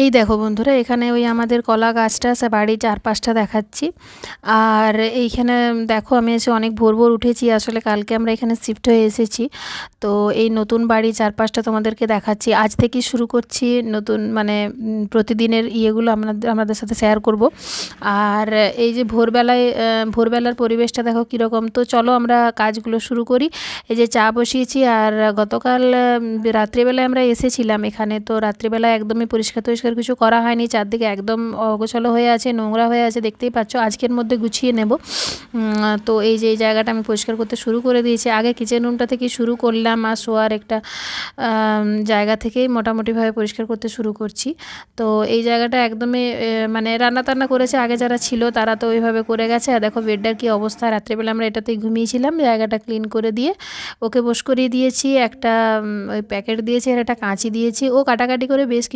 এই দেখো বন্ধুরা, এখানে ওই আমাদের কলা গাছটা বাড়ির চারপাশটা দেখাচ্ছি। আর এইখানে দেখো আমি এসে অনেক ভোর ভোর উঠেছি, আসলে কালকে আমরা এখানে শিফট হয়ে এসেছি। তো এই নতুন বাড়ির চারপাশটা তোমাদেরকে দেখাচ্ছি, আজ থেকেই শুরু করছি নতুন মানে প্রতিদিনের ইয়েগুলো আমাদের সাথে শেয়ার করব। আর এই যে ভোরবেলার পরিবেশটা দেখো কীরকম। তো চলো আমরা কাজগুলো শুরু করি। এই যে চা বসিয়েছি, আর গতকাল রাত্রিবেলায় আমরা এসেছিলাম এখানে, তো রাত্রিবেলা একদমই পরিষ্কার কিছু করা হয়নি, চারদিকে একদম অগোছালো হয়ে আছে, নোংরা হয়ে আছে, দেখতেই পাচ্ছ। আজকের মধ্যে গুছিয়ে নেব। তো এই যে এই জায়গাটা আমি পরিষ্কার করতে শুরু করে দিয়েছি। আগে কিচেন রুমটা থেকে শুরু করলাম, আর শোয়ার একটা জায়গা থেকেই মোটামুটিভাবে পরিষ্কার করতে শুরু করছি। তো এই জায়গাটা একদমই মানে রান্না টান্না করেছে আগে যারা ছিল তারা তো ওইভাবে করে গেছে। আর দেখো বেডটার কী অবস্থা, রাত্রিবেলা আমরা এটাতেই ঘুমিয়েছিলাম। জায়গাটা ক্লিন করে দিয়ে ওকে বস করিয়ে দিয়েছি, একটা ওই প্যাকেট দিয়েছি আর একটা কাঁচি দিয়েছি। ও কাটাকাটি করে বেশ